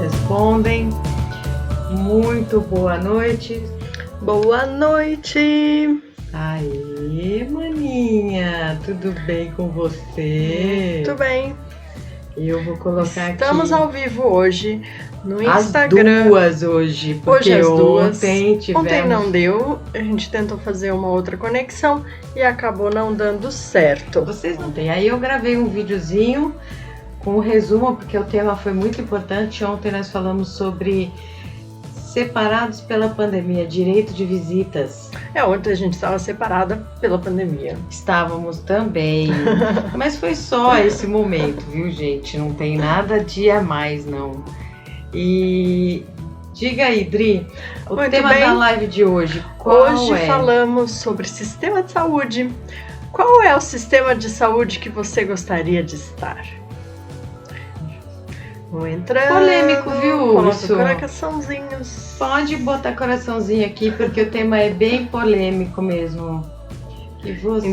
Respondem. Muito boa noite. Boa noite! Aê, maninha, tudo bem com você? Tudo bem. Eu vou colocar Estamos aqui ao vivo hoje no as Instagram. duas hoje, porque Hoje as duas. ontem tivemos... Ontem não deu, a gente tentou fazer uma outra conexão e acabou não dando certo. Vocês não têm. Aí eu gravei um videozinho com o resumo, porque o tema foi muito importante. Ontem nós falamos sobre separados pela pandemia, direito de visitas. Ontem a gente estava separada pela pandemia. Estávamos também, mas foi só esse momento, viu, gente? Não tem nada de a mais, não. E diga aí, Dri, o Muito tema bem. da live de hoje, qual Hoje é? falamos sobre sistema de saúde. Qual é o sistema de saúde que você gostaria de estar? Vou entrando. Polêmico, viu, Coloca Urso? coraçãozinhos. Pode botar coraçãozinho aqui, porque o tema é bem polêmico mesmo. E você?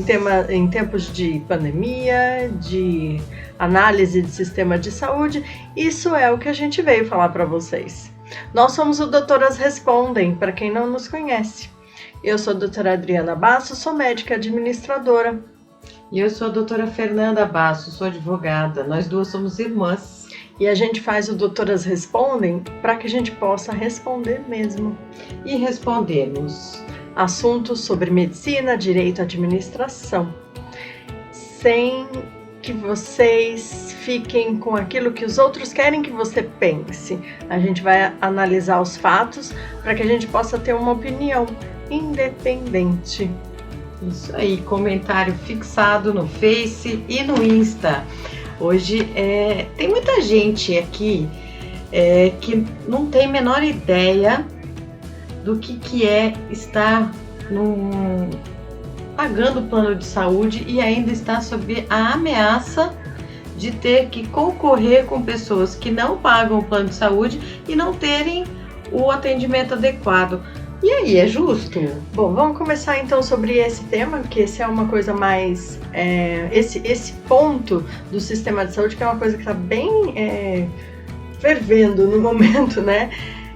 Em tempos de pandemia, de análise de sistema de saúde, isso é o que a gente veio falar para vocês. Nós somos o Doutoras Respondem, para quem não nos conhece. Eu sou a doutora Adriana Basso, sou médica administradora. E eu sou a doutora Fernanda Basso, sou advogada. Nós duas somos irmãs. E a gente faz o Doutoras Respondem para que a gente possa responder mesmo. E respondemos Assuntos sobre medicina, direito, administração, sem que vocês fiquem com aquilo que os outros querem que você pense. A gente vai analisar os fatos para que a gente possa ter uma opinião independente. Isso aí, comentário fixado no Face e no Insta. Hoje tem muita gente aqui que não tem a menor ideia do que é estar pagando o plano de saúde e ainda estar sob a ameaça de ter que concorrer com pessoas que não pagam o plano de saúde e não terem o atendimento adequado. E aí, é justo? Bom, vamos começar então sobre esse tema, porque esse é uma coisa mais... esse ponto do sistema de saúde, que é uma coisa que está bem fervendo no momento, né?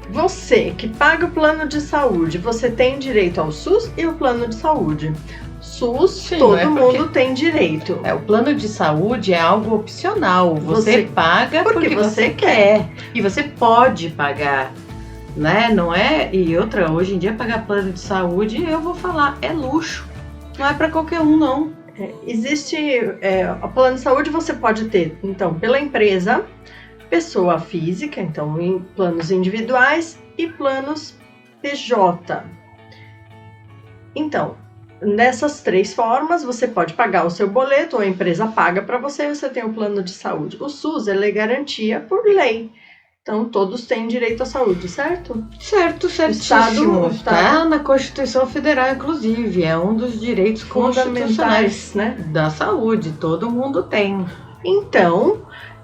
Você que paga o plano de saúde, você tem direito ao SUS e o plano de saúde. SUS, Sim, todo mundo tem direito. O plano de saúde é algo opcional. Você paga porque você quer. E você pode pagar, né? Não é? E outra, hoje em dia pagar plano de saúde, eu vou falar, é luxo. Não é para qualquer um, não. Existe o plano de saúde, você pode ter, então, pela empresa, pessoa física, então em planos individuais e planos PJ. Então, nessas três formas, você pode pagar o seu boleto, ou a empresa paga para você e você tem o plano de saúde. O SUS, ele é garantia por lei. Então, todos têm direito à saúde, certo? Certo, certíssimo. Está na Constituição Federal, inclusive. É um dos direitos constitucionais, né, da saúde. Todo mundo tem. Então,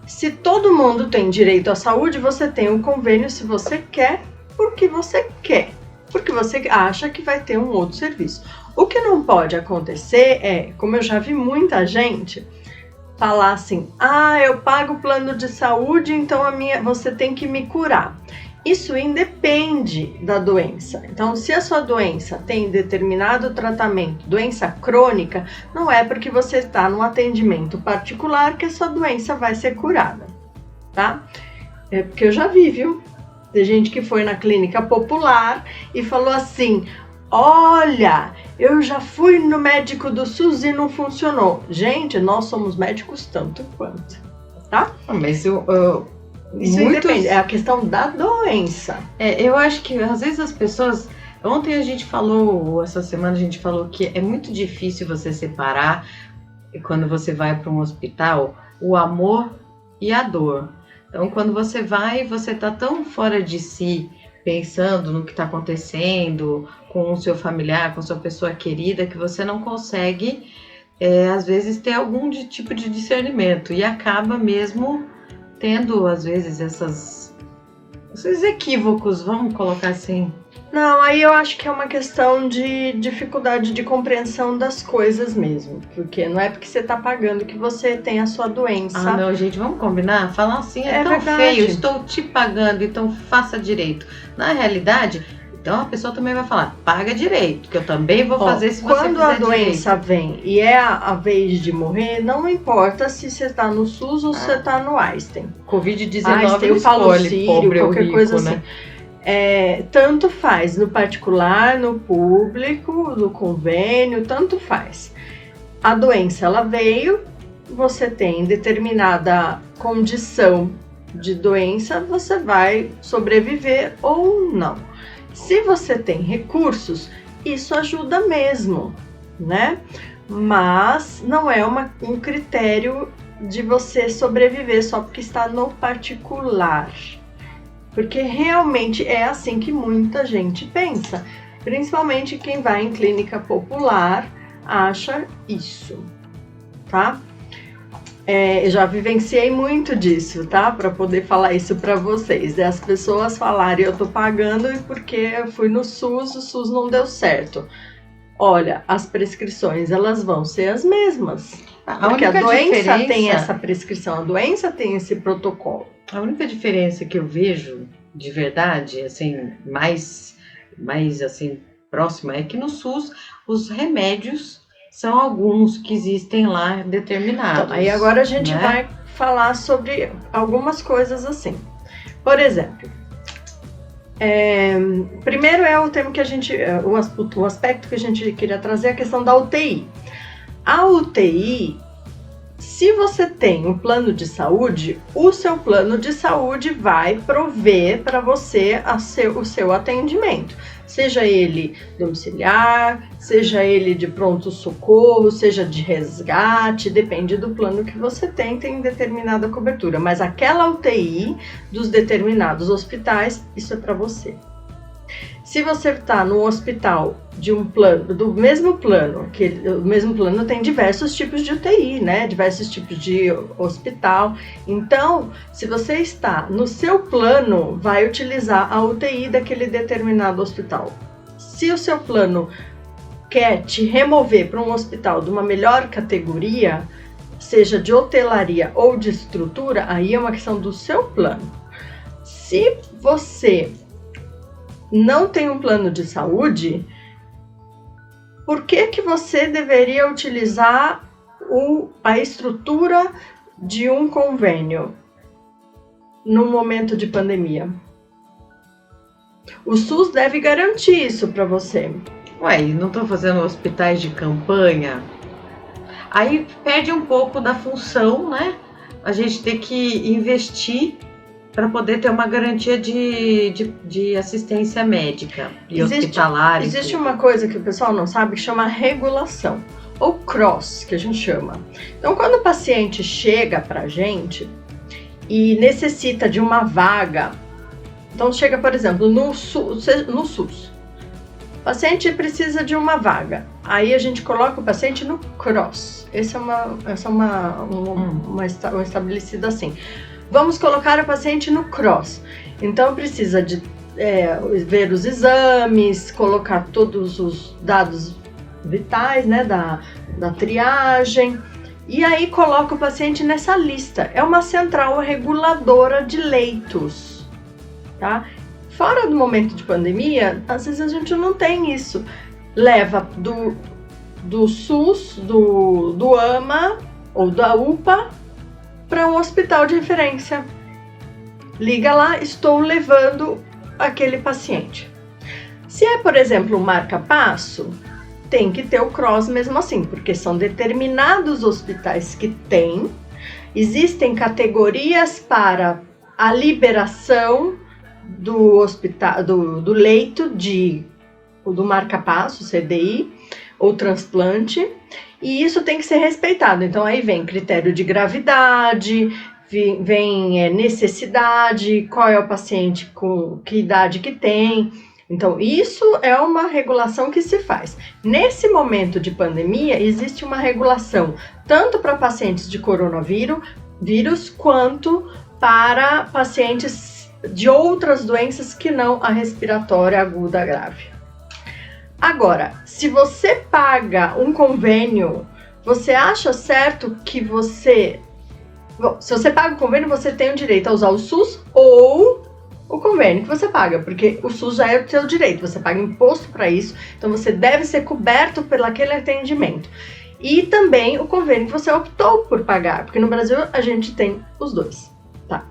se todo mundo tem direito à saúde, você tem um convênio se você quer, porque você quer. Porque você acha que vai ter um outro serviço. O que não pode acontecer é, como eu já vi muita gente falar assim, eu pago o plano de saúde, então você tem que me curar. Isso independe da doença. Então, se a sua doença tem determinado tratamento, doença crônica, não é porque você está num atendimento particular que a sua doença vai ser curada, tá? É porque eu já vi, viu? Tem gente que foi na clínica popular e falou assim, olha, eu já fui no médico do SUS e não funcionou. Gente, nós somos médicos tanto quanto, tá? Mas isso independe, é a questão da doença. Eu acho que às vezes as pessoas... Ontem a gente falou, essa semana a gente falou que é muito difícil você separar, quando você vai para um hospital, o amor e a dor. Então, quando você vai, você está tão fora de si, pensando no que está acontecendo com o seu familiar, com a sua pessoa querida, que você não consegue, às vezes, ter algum tipo de discernimento. E acaba mesmo tendo, às vezes, esses equívocos, vamos colocar assim. Não, aí eu acho que é uma questão de dificuldade de compreensão das coisas mesmo. Porque não é porque você tá pagando que você tem a sua doença. Ah, não, gente, vamos combinar? Falar assim é tão verdade. feio, estou te pagando, então faça direito. Na realidade, então a pessoa também vai falar, paga direito, que eu também vou fazer se você quando fizer a doença vem e é a vez de morrer, não importa se você tá no SUS ou se você tá no Einstein. Covid-19 Einstein, eu falo Sírio, pobre ou qualquer rico, coisa né? assim. Tanto faz, no particular, no público, no convênio, tanto faz. A doença, ela veio, você tem determinada condição de doença, você vai sobreviver ou não. Se você tem recursos, isso ajuda mesmo, né? Mas não é um critério de você sobreviver só porque está no particular. Porque realmente é assim que muita gente pensa. Principalmente quem vai em clínica popular acha isso, tá? Eu já vivenciei muito disso, tá? Para poder falar isso para vocês. As pessoas falarem, eu tô pagando e porque eu fui no SUS, o SUS não deu certo. Olha, as prescrições, elas vão ser as mesmas. Porque a doença tem essa prescrição, a doença tem esse protocolo. A única diferença que eu vejo, de verdade, assim, mais assim, próxima, é que no SUS os remédios são alguns que existem lá determinados. Então, aí agora a gente vai falar sobre algumas coisas assim. Por exemplo, primeiro é o tema que a gente, o aspecto que a gente queria trazer, a questão da UTI. A UTI, se você tem um plano de saúde, o seu plano de saúde vai prover para você o seu atendimento. Seja ele domiciliar, seja ele de pronto-socorro, seja de resgate, depende do plano que você tem determinada cobertura. Mas aquela UTI dos determinados hospitais, isso é para você. Se você está no hospital de um plano, do mesmo plano, que o mesmo plano tem diversos tipos de UTI, né? Diversos tipos de hospital. Então, se você está no seu plano, vai utilizar a UTI daquele determinado hospital. Se o seu plano quer te remover para um hospital de uma melhor categoria, seja de hotelaria ou de estrutura, aí é uma questão do seu plano. Se você não tem um plano de saúde, por que você deveria utilizar a estrutura de um convênio no momento de pandemia? O SUS deve garantir isso para você. Ué, não estão fazendo hospitais de campanha? Aí perde um pouco da função, né? A gente tem que investir para poder ter uma garantia de assistência médica e hospitalar. Existe uma coisa que o pessoal não sabe que chama regulação, ou CROSS, que a gente chama. Então, quando o paciente chega para a gente e necessita de uma vaga, então chega, por exemplo, no SUS. O paciente precisa de uma vaga, aí a gente coloca o paciente no CROSS. Essa é uma estabelecida assim. Vamos colocar o paciente no CROSS. Então, precisa de ver os exames, colocar todos os dados vitais, né, da triagem. E aí, coloca o paciente nessa lista. É uma central reguladora de leitos, tá? Fora do momento de pandemia, às vezes a gente não tem isso. Leva do SUS, do AMA ou da UPA, para um hospital de referência. Liga lá, estou levando aquele paciente. Se é, por exemplo, um marca-passo, tem que ter o CROSS mesmo assim, porque são determinados hospitais que têm. Existem categorias para a liberação do hospital, do leito do marca-passo, CDI, ou transplante, e isso tem que ser respeitado. Então aí vem critério de gravidade, vem necessidade, qual é o paciente, com que idade que tem. Então isso é uma regulação que se faz. Nesse momento de pandemia, existe uma regulação tanto para pacientes de coronavírus quanto para pacientes de outras doenças que não a respiratória aguda grave. Agora, se você paga um convênio, você acha certo que você... Bom, se você paga o convênio, você tem o direito a usar o SUS ou o convênio que você paga, porque o SUS já é o seu direito, você paga imposto para isso, então você deve ser coberto pelo aquele atendimento. E também o convênio que você optou por pagar, porque no Brasil a gente tem os dois, tá?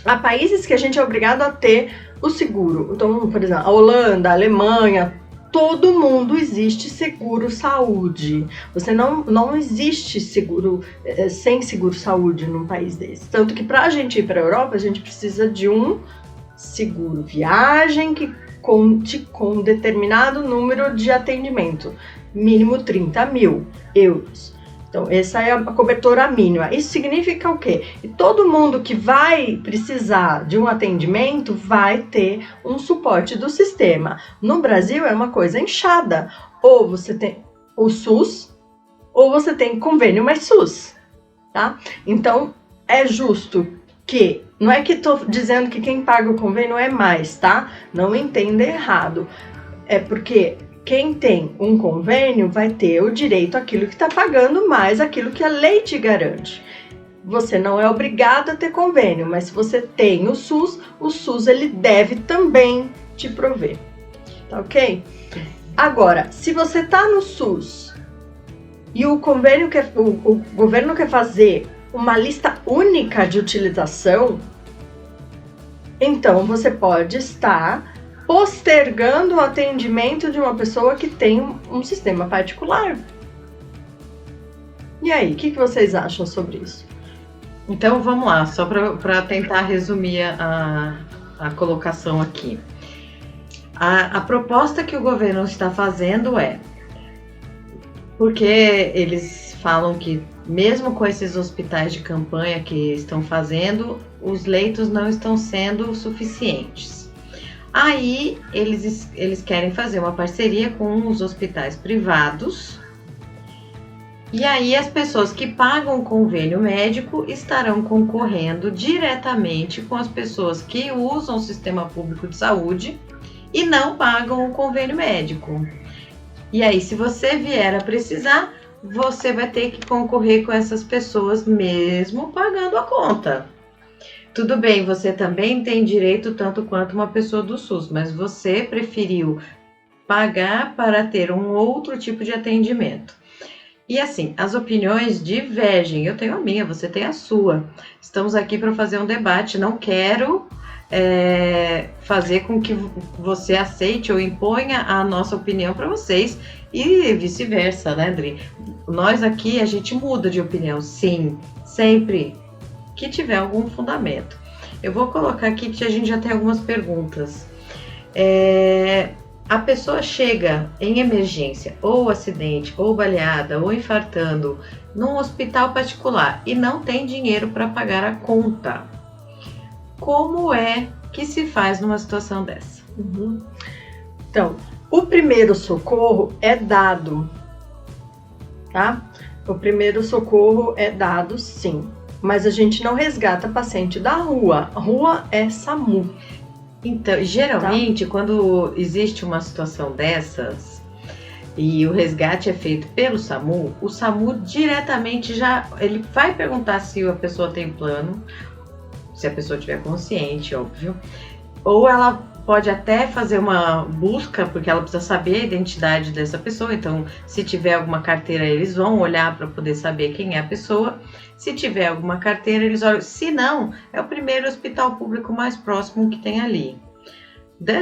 Há países que a gente é obrigado a ter o seguro, então, por exemplo, a Holanda, a Alemanha, todo mundo existe seguro saúde. Você não existe seguro sem seguro saúde num país desse. Tanto que para a gente ir para a Europa, a gente precisa de um seguro viagem que conte com determinado número de atendimento, mínimo 30 mil euros. Então, essa é a cobertura mínima. Isso significa o quê? Que todo mundo que vai precisar de um atendimento vai ter um suporte do sistema. No Brasil é uma coisa inchada. Ou você tem o SUS, ou você tem convênio mais SUS, tá? Então, é justo que... Não é que estou dizendo que quem paga o convênio é mais, tá? Não entenda errado. É porque... Quem tem um convênio vai ter o direito àquilo que está pagando mais aquilo que a lei te garante. Você não é obrigado a ter convênio, mas se você tem o SUS ele deve também te prover. Tá ok? Agora, se você está no SUS e o governo quer fazer uma lista única de utilização, então você pode estar postergando o atendimento de uma pessoa que tem um sistema particular. E aí, o que vocês acham sobre isso? Então vamos lá, só para tentar resumir a colocação aqui. A proposta que o governo está fazendo é, porque eles falam que mesmo com esses hospitais de campanha que estão fazendo, os leitos não estão sendo suficientes. Aí eles querem fazer uma parceria com os hospitais privados, e aí as pessoas que pagam o convênio médico estarão concorrendo diretamente com as pessoas que usam o sistema público de saúde e não pagam o convênio médico. E aí, se você vier a precisar, você vai ter que concorrer com essas pessoas mesmo pagando a conta. Tudo bem, você também tem direito tanto quanto uma pessoa do SUS, mas você preferiu pagar para ter um outro tipo de atendimento. E assim, as opiniões divergem. Eu tenho a minha, você tem a sua. Estamos aqui para fazer um debate. Não quero fazer com que você aceite ou imponha a nossa opinião para vocês e vice-versa, né, Adri? Nós aqui, a gente muda de opinião, sim, sempre que tiver algum fundamento. Eu vou colocar aqui que a gente já tem algumas perguntas. A pessoa chega em emergência, ou acidente, ou baleada, ou infartando, num hospital particular e não tem dinheiro para pagar a conta. Como é que se faz numa situação dessa? Então, o primeiro socorro é dado, tá? O primeiro socorro é dado, sim. Mas a gente não resgata paciente da rua. A rua é SAMU. Então, geralmente, quando existe uma situação dessas e o resgate é feito pelo SAMU, o SAMU diretamente ele vai perguntar se a pessoa tem plano, se a pessoa estiver consciente, óbvio, ou ela pode até fazer uma busca, porque ela precisa saber a identidade dessa pessoa. Então, se tiver alguma carteira, eles vão olhar para poder saber quem é a pessoa. Se tiver alguma carteira, eles olham. Se não, é o primeiro hospital público mais próximo que tem ali.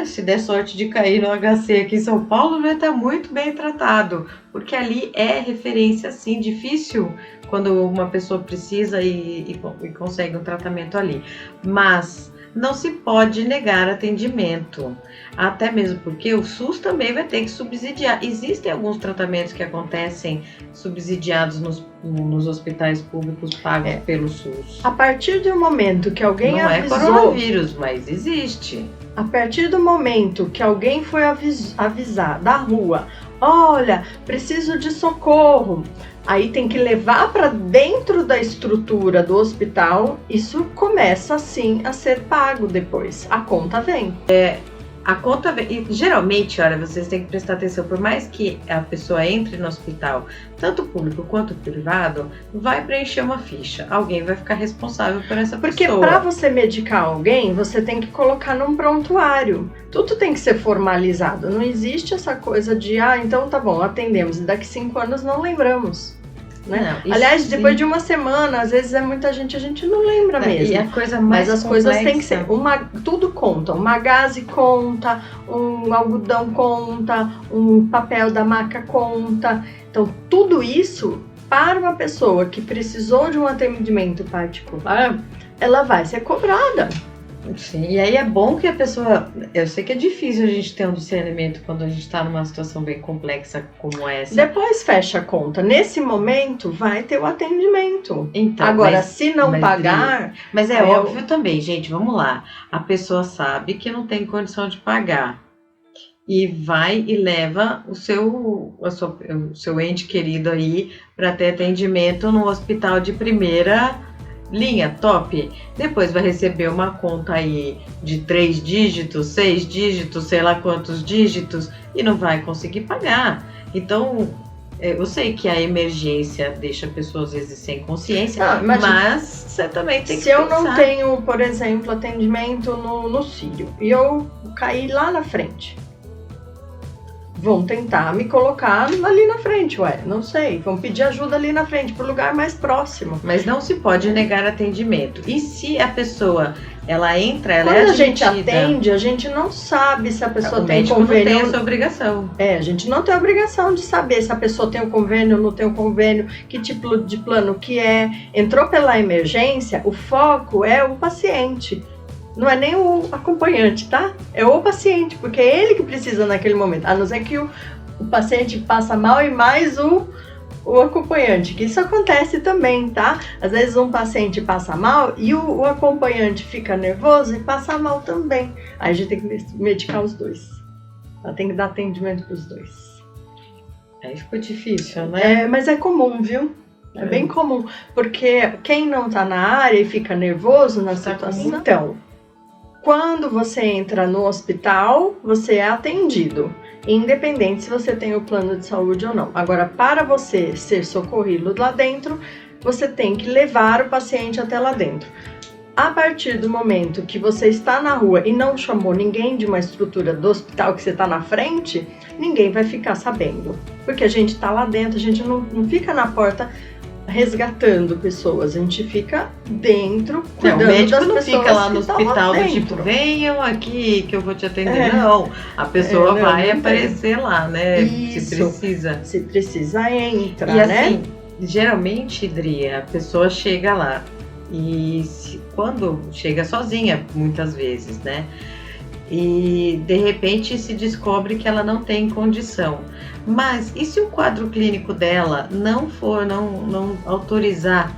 Se der sorte de cair no HC aqui em São Paulo, vai estar muito bem tratado, porque ali é referência, assim, difícil quando uma pessoa precisa e consegue um tratamento ali. Mas não se pode negar atendimento, até mesmo porque o SUS também vai ter que subsidiar. Existem alguns tratamentos que acontecem subsidiados nos hospitais públicos pagos pelo SUS. A partir do momento que alguém avisou... Não é coronavírus, mas existe. A partir do momento que alguém foi avisar da rua, olha, preciso de socorro, aí tem que levar para dentro da estrutura do hospital, isso começa sim a ser pago depois. A conta vem. A conta vem. E geralmente, olha, vocês têm que prestar atenção, por mais que a pessoa entre no hospital, tanto público quanto privado, vai preencher uma ficha. Alguém vai ficar responsável por essa Porque pessoa. para você medicar alguém, você tem que colocar num prontuário. Tudo tem que ser formalizado. Não existe essa coisa de, então tá bom, atendemos, e daqui 5 anos não lembramos. Né? Não, aliás, depois de uma semana, às vezes é muita gente, a gente não lembra mesmo. E a coisa mais Mas as coisas têm que ser, tudo conta, uma gaze conta, um algodão conta, um papel da maca conta. Então, tudo isso, para uma pessoa que precisou de um atendimento particular, ela vai ser cobrada. Sim, e aí é bom que a pessoa... Eu sei que é difícil a gente ter um discernimento quando a gente está numa situação bem complexa como essa. Depois fecha a conta. Nesse momento, vai ter o atendimento. Então, agora, se não pagar... Mas é óbvio também, gente, vamos lá. A pessoa sabe que não tem condição de pagar. E vai e leva o seu ente querido aí para ter atendimento no hospital de primeira... linha, top. Depois vai receber uma conta aí de 3 dígitos, 6 dígitos, sei lá quantos dígitos, e não vai conseguir pagar. Então, eu sei que a emergência deixa a pessoa às vezes sem consciência, mas você também tem que pensar. Se eu não tenho, por exemplo, atendimento no Sírio, e eu caí lá na frente, vão tentar me colocar ali na frente, não sei, vão pedir ajuda ali na frente, pro lugar mais próximo. Mas não se pode negar atendimento. E se a pessoa, ela entra, ela quando é admitida... a gente atende, a gente não sabe se a pessoa tem convênio. Não tem essa obrigação. A gente não tem a obrigação de saber se a pessoa tem um convênio ou não tem um convênio, que tipo de plano que é. Entrou pela emergência, o foco é o paciente. Não é nem o acompanhante, tá? É o paciente, porque é ele que precisa naquele momento. A não ser que o paciente passa mal e mais o acompanhante, que isso acontece também, tá? Às vezes um paciente passa mal e o acompanhante fica nervoso e passa mal também. Aí a gente tem que medicar os dois. Ela tem que dar atendimento para os dois. Aí ficou difícil, né? Mas é comum, viu? É bem comum, porque quem não tá na área e fica nervoso na situação... Então... Quando você entra no hospital, você é atendido, independente se você tem o plano de saúde ou não. Agora, para você ser socorrido lá dentro, você tem que levar o paciente até lá dentro. A partir do momento que você está na rua e não chamou ninguém de uma estrutura do hospital que você está na frente, ninguém vai ficar sabendo. Porque a gente está lá dentro, a gente não fica na porta resgatando pessoas, a gente fica dentro, cuidando das pessoas. O médico não fica lá no hospital do tipo, venham aqui que eu vou te atender. Não, a pessoa vai aparecer lá, né? Isso. Se precisa, entra, e né? Assim, geralmente, Dria, a pessoa chega lá e quando chega sozinha, muitas vezes, né? E de repente se descobre que ela não tem condição. Mas e se o quadro clínico dela não autorizar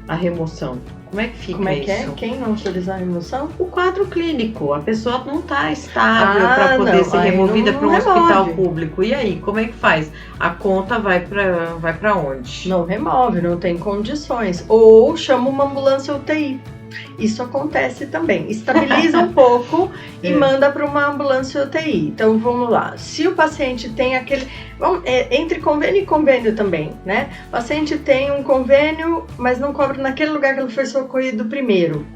a remoção? Como é que fica isso? Como é que é? Quem não autorizar a remoção? O quadro clínico. A pessoa não está estável para poder ser removida para um hospital público. E aí, como é que faz? A conta vai para onde? Não remove, não tem condições. Ou chama uma ambulância UTI. Isso acontece também. Estabiliza um pouco e manda para uma ambulância UTI. Então vamos lá. Se o paciente tem aquele. Entre convênio e convênio também, né? O paciente tem um convênio, mas não cobra naquele lugar que ele foi socorrido primeiro.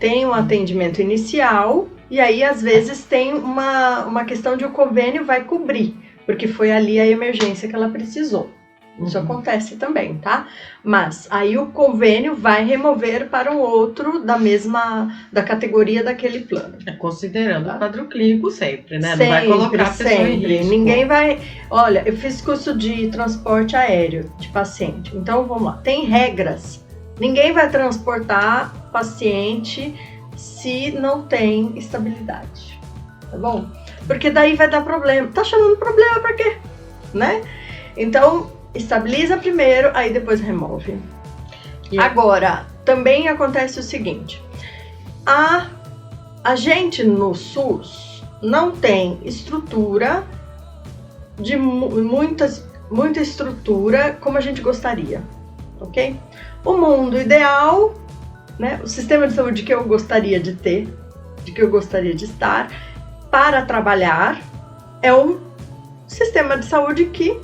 Tem um atendimento inicial, e aí às vezes tem uma questão de o convênio vai cobrir, porque foi ali a emergência que ela precisou. Isso acontece também, tá? Mas aí o convênio vai remover para um outro da categoria daquele plano. Considerando o quadro clínico sempre, né? Sempre, não vai colocar a pessoa em risco. Ninguém vai... Olha, eu fiz curso de transporte aéreo de paciente. Então, vamos lá. Tem regras. Ninguém vai transportar paciente se não tem estabilidade. Tá bom? Porque daí vai dar problema. Tá chamando problema pra quê? Né? Então... estabiliza primeiro, aí depois remove. Agora, também acontece o seguinte. A gente no SUS não tem estrutura de muitas... muita estrutura como a gente gostaria, ok? O mundo ideal, né, o sistema de saúde que eu gostaria de ter, de que eu gostaria de estar para trabalhar, é um sistema de saúde que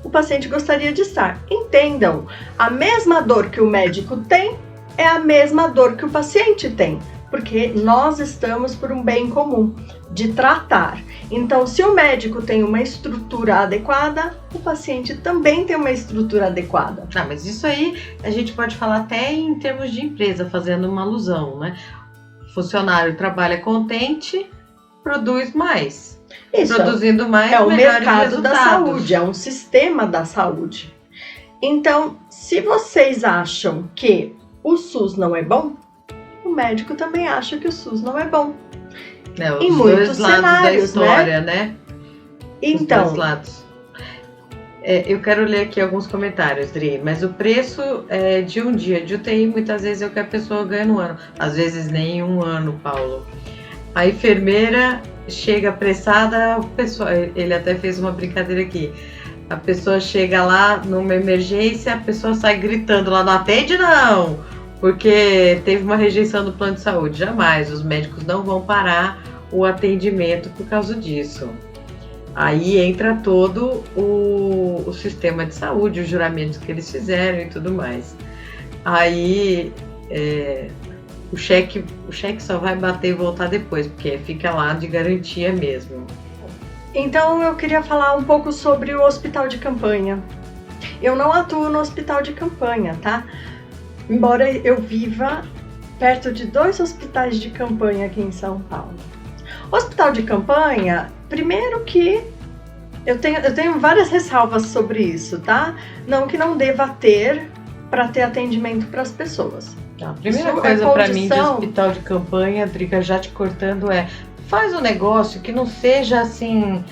o paciente gostaria de estar. Entendam, a mesma dor que o médico tem é a mesma dor que o paciente tem, porque nós estamos por um bem comum, de tratar. Então, se o médico tem uma estrutura adequada, o paciente também tem uma estrutura adequada. Ah, mas isso aí a gente pode falar até em termos de empresa, fazendo uma alusão, né? O funcionário trabalha contente, produz mais. Isso Produzindo mais, é o melhores mercado da resultados. saúde, é um sistema da saúde. Então, se vocês acham que o SUS não é bom, o médico também acha que o SUS não é bom. Os em dois muitos lados cenários, da história, né? Os Então, dois lados. Eu quero ler aqui alguns comentários, Dri, mas o preço de um dia de UTI muitas vezes é o que a pessoa ganha no ano. Às vezes nem um ano, Paulo. A enfermeira chega apressada, ele até fez uma brincadeira aqui. A pessoa chega lá numa emergência, a pessoa sai gritando lá, não atende não, porque teve uma rejeição do plano de saúde. Jamais, os médicos não vão parar o atendimento por causa disso. Aí entra todo o sistema de saúde, os juramentos que eles fizeram e tudo mais. Aí o cheque só vai bater e voltar depois, porque fica lá de garantia mesmo. Então eu queria falar um pouco sobre o hospital de campanha. Eu não atuo no hospital de campanha, tá? Embora eu viva perto de 2 hospitais de campanha aqui em São Paulo. Hospital de campanha, primeiro que eu tenho várias ressalvas sobre isso, tá? Não que não deva ter para ter atendimento para as pessoas. A primeira coisa para mim de hospital de campanha, Drica, já te cortando, faz um negócio que não seja assim,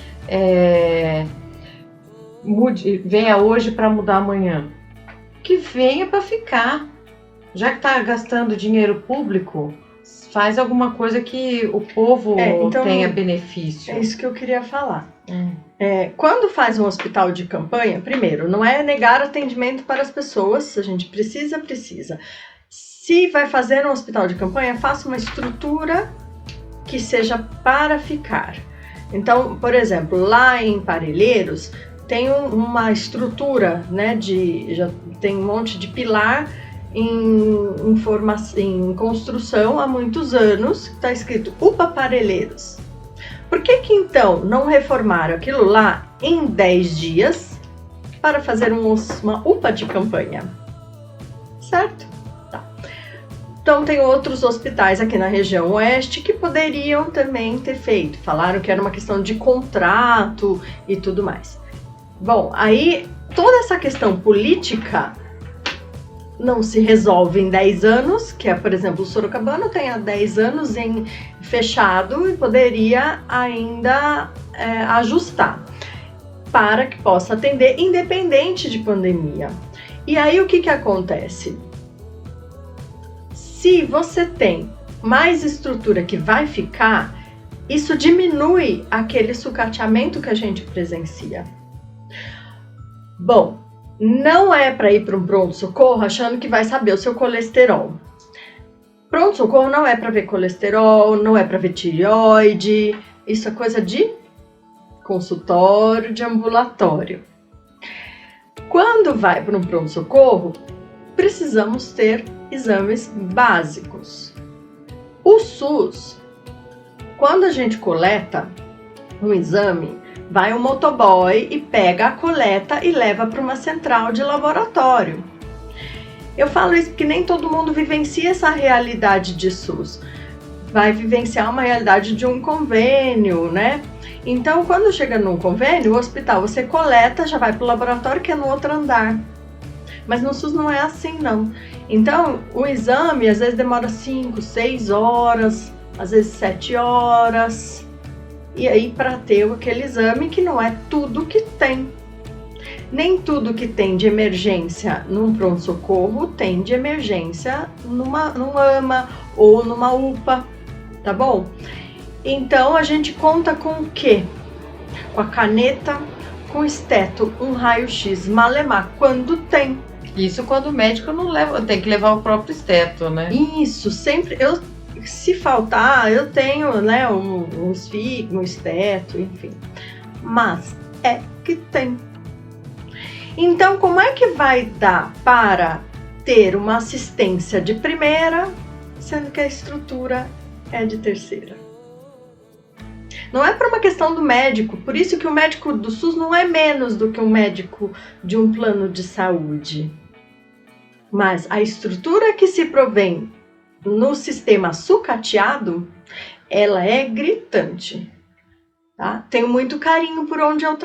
venha hoje para mudar amanhã. Que venha para ficar. Já que está gastando dinheiro público, faz alguma coisa que o povo tenha benefício. É isso que eu queria falar. Quando faz um hospital de campanha, primeiro, não é negar atendimento para as pessoas, se a gente precisa. Se vai fazer um hospital de campanha, faça uma estrutura que seja para ficar. Então, por exemplo, lá em Parelheiros, tem uma estrutura, né, já tem um monte de pilar em construção há muitos anos, está escrito UPA Parelheiros. Por que então não reformaram aquilo lá em 10 dias para fazer uma UPA de campanha? Certo? Tá. Então tem outros hospitais aqui na região oeste que poderiam também ter feito. Falaram que era uma questão de contrato e tudo mais. Bom, aí toda essa questão política não se resolve em 10 anos, que é, por exemplo, o Sorocabana tem há 10 anos fechado e poderia ainda ajustar para que possa atender independente de pandemia. E aí o que acontece? Se você tem mais estrutura que vai ficar, isso diminui aquele sucateamento que a gente presencia. Bom, não é para ir para um pronto-socorro achando que vai saber o seu colesterol. Pronto-socorro não é para ver colesterol, não é para ver tireoide, isso é coisa de consultório, de ambulatório. Quando vai para um pronto-socorro, precisamos ter exames básicos. O SUS, quando a gente coleta um exame, vai um motoboy e pega a coleta e leva para uma central de laboratório. Eu falo isso porque nem todo mundo vivencia essa realidade de SUS. Vai vivenciar uma realidade de um convênio, né? Então, quando chega num convênio, o hospital você coleta, já vai para o laboratório que é no outro andar. Mas no SUS não é assim, não. Então, o exame às vezes demora 5, 6 horas, às vezes 7 horas. E aí, para ter aquele exame que não é tudo que tem. Nem tudo que tem de emergência num pronto-socorro tem de emergência num AMA ou numa UPA, tá bom? Então, a gente conta com o quê? Com a caneta, com esteto, um raio-x malemar, quando tem. Isso quando o médico não leva, tem que levar o próprio esteto, né? Isso, sempre. Se faltar, eu tenho, né, um esfigmo, um esteto, enfim. Mas é que tem. Então, como é que vai dar para ter uma assistência de primeira, sendo que a estrutura é de terceira? Não é para uma questão do médico, por isso que o médico do SUS não é menos do que um médico de um plano de saúde. Mas a estrutura que se provém no sistema sucateado, ela é gritante. Tá? Tenho muito carinho por onde eu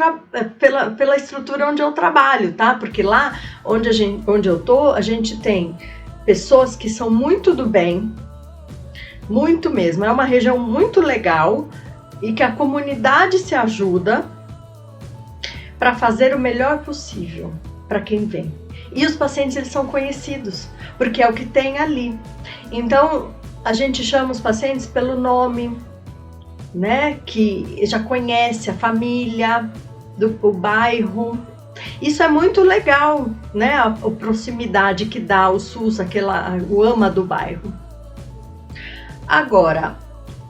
pela estrutura onde eu trabalho, tá? Porque lá onde eu tô, a gente tem pessoas que são muito do bem, muito mesmo. É uma região muito legal e que a comunidade se ajuda para fazer o melhor possível para quem vem. E os pacientes, eles são conhecidos, porque é o que tem ali. Então, a gente chama os pacientes pelo nome, né, que já conhece a família, o bairro. Isso é muito legal, né, a proximidade que dá o SUS, o ama do bairro. Agora,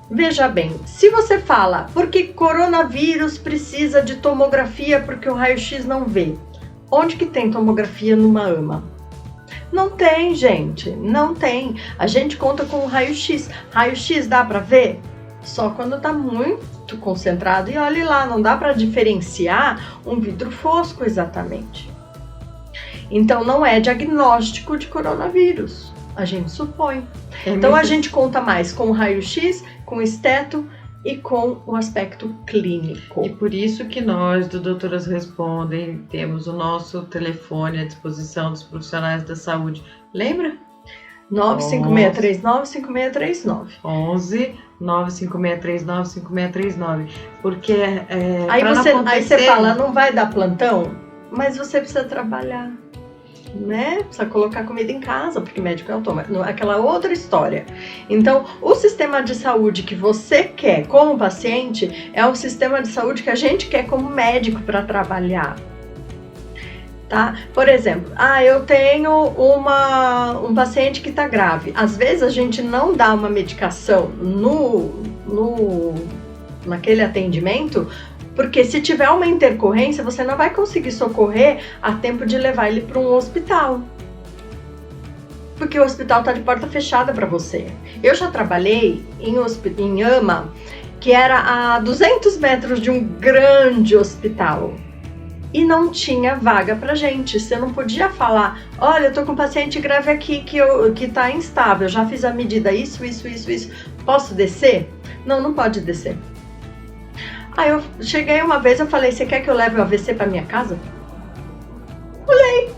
veja bem, se você fala, porque coronavírus precisa de tomografia porque o raio-x não vê, onde que tem tomografia numa ama? Não tem, gente, não tem. A gente conta com o raio-x. Raio-x dá para ver? Só quando está muito concentrado. E olhe lá, não dá para diferenciar um vidro fosco exatamente. Então, não é diagnóstico de coronavírus. A gente supõe. Então, a gente conta mais com o raio-x, com o esteto e com o aspecto clínico. E por isso que nós, do Doutoras Respondem, temos o nosso telefone à disposição dos profissionais da saúde. Lembra? 95639-5639. 11 95639-5639. Porque aí você fala, não vai dar plantão? Mas você precisa trabalhar, né? Precisa colocar comida em casa, porque médico é autônomo. Aquela outra história. Então, o sistema de saúde que você quer como paciente é o sistema de saúde que a gente quer como médico para trabalhar. Tá? Por exemplo, eu tenho um paciente que está grave. Às vezes a gente não dá uma medicação naquele atendimento, porque se tiver uma intercorrência, você não vai conseguir socorrer a tempo de levar ele para um hospital. Porque o hospital está de porta fechada para você. Eu já trabalhei em AMA, que era a 200 metros de um grande hospital. E não tinha vaga pra gente. Você não podia falar, olha, eu tô com um paciente grave aqui que tá instável, já fiz a medida, isso. Posso descer? Não pode descer. Aí eu cheguei uma vez, eu falei, você quer que eu leve o AVC pra minha casa? Pulei.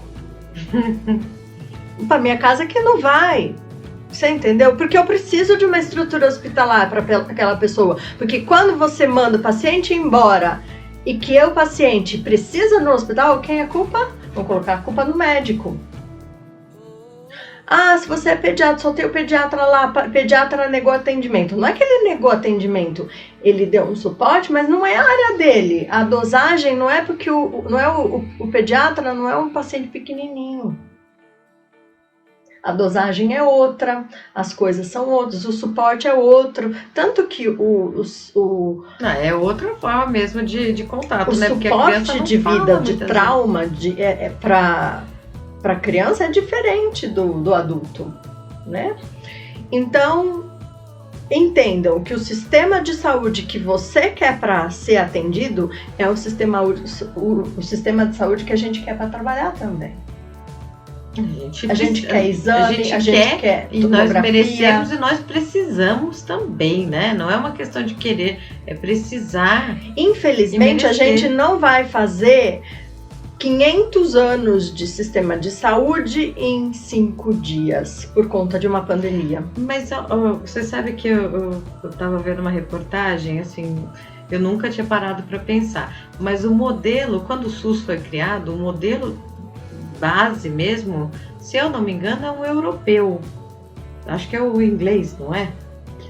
Pra minha casa que não vai. Você entendeu? Porque eu preciso de uma estrutura hospitalar para aquela pessoa. Porque quando você manda o paciente embora e que o paciente precisa no hospital, quem é a culpa? Vou colocar a culpa no médico. Se você é pediatra, só tem o pediatra lá, o pediatra negou atendimento. Não é que ele negou atendimento, ele deu um suporte, mas não é a área dele. A dosagem não é porque o pediatra não é um paciente pequenininho. A dosagem é outra, as coisas são outras, o suporte é outro. Tanto que é outra forma mesmo de contato, o né? Porque suporte de vida, de trauma, para criança é diferente do adulto, né? Então, entendam que o sistema de saúde que você quer para ser atendido é o sistema de saúde que a gente quer para trabalhar também. A gente quer exame, a gente quer e nós merecemos e nós precisamos também, né? Não é uma questão de querer, é precisar. Infelizmente, a gente não vai fazer 500 anos de sistema de saúde em 5 dias, por conta de uma pandemia. Mas você sabe que eu estava vendo uma reportagem, assim, eu nunca tinha parado para pensar, mas o modelo, quando o SUS foi criado, o modelo base mesmo, se eu não me engano, é um europeu. Acho que é o inglês, não é?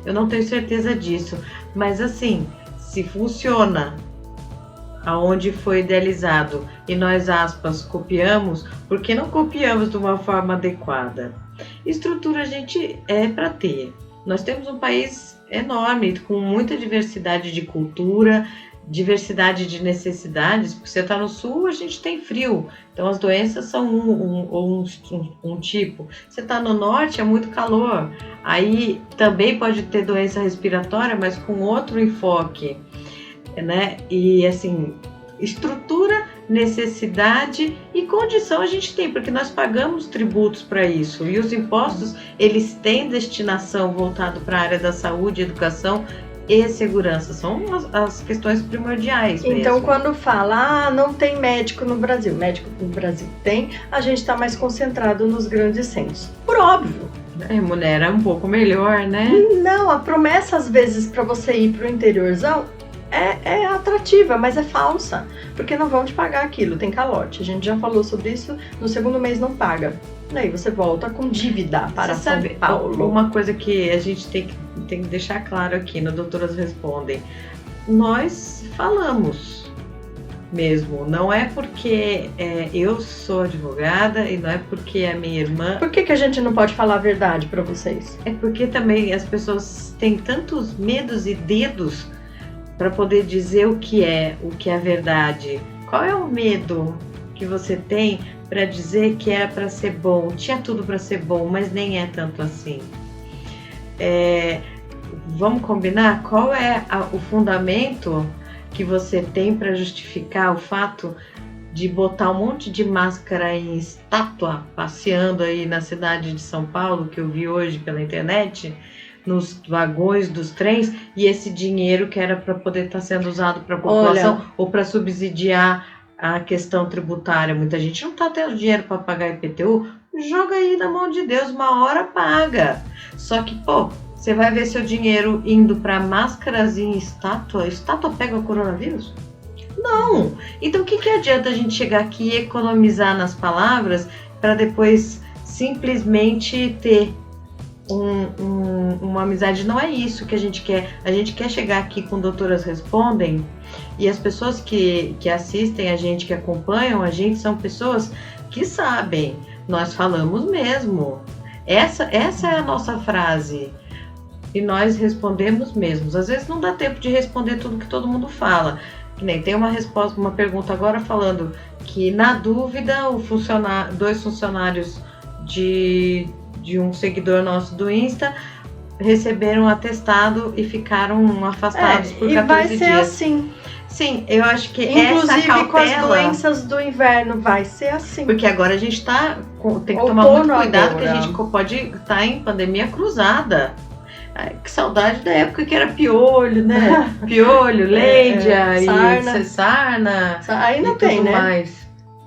Eu não tenho certeza disso. Mas assim, se funciona aonde foi idealizado e nós, aspas, copiamos, porque não copiamos de uma forma adequada. Estrutura a gente é para ter. Nós temos um país enorme, com muita diversidade de cultura, diversidade de necessidades, porque você está no sul, a gente tem frio, então as doenças são um tipo. Você está no norte, é muito calor, aí também pode ter doença respiratória, mas com outro enfoque, né? E assim, estrutura, necessidade e condição a gente tem, porque nós pagamos tributos para isso, e os impostos, eles têm destinação voltado para a área da saúde, educação e segurança, são as questões primordiais mesmo. Então, quando fala, não tem médico no Brasil tem, a gente está mais concentrado nos grandes centros, por óbvio. Remunera um pouco melhor, né? Não, a promessa às vezes para você ir para o interiorzão é atrativa, mas é falsa, porque não vão te pagar aquilo, tem calote. A gente já falou sobre isso, no segundo mês não paga. Daí você volta com dívida para São Paulo. Uma coisa que a gente tem que deixar claro aqui no Doutoras Respondem, nós falamos mesmo, não é porque eu sou advogada e não é porque a minha irmã... Por que a gente não pode falar a verdade para vocês? É porque também as pessoas têm tantos medos e dedos para poder dizer o que é a verdade. Qual é o medo que você tem para dizer que é para ser bom? Tinha tudo para ser bom, mas nem é tanto assim. Vamos combinar? Qual é o fundamento que você tem para justificar o fato de botar um monte de máscara em estátua passeando aí na cidade de São Paulo, que eu vi hoje pela internet, nos vagões dos trens, e esse dinheiro que era para poder estar sendo usado para a população ou para subsidiar a questão tributária? Muita gente não está tendo dinheiro para pagar IPTU, joga aí na mão de Deus, uma hora paga. Só que, você vai ver seu dinheiro indo para máscaras em estátua? Estátua pega o coronavírus? Não! Então o que adianta a gente chegar aqui e economizar nas palavras para depois simplesmente ter uma amizade? Não é isso que a gente quer. A gente quer chegar aqui com Doutoras Respondem, e as pessoas que assistem a gente, que acompanham a gente, são pessoas que sabem. Nós falamos mesmo. Essa é a nossa frase. E nós respondemos mesmo. Às vezes não dá tempo de responder tudo que todo mundo fala. Que nem tem uma pergunta agora falando que, na dúvida, dois funcionários de um seguidor nosso do Insta receberam atestado e ficaram afastados por 14 dias. E vai ser assim. Sim, eu acho que inclusive essa cautela, com as doenças do inverno vai ser assim. Porque agora a gente tem que tomar muito cuidado, que a gente pode estar em pandemia cruzada. Que saudade da época que era piolho, né? Piolho, leidia e sarna. Aí não tem, tudo né? Mais.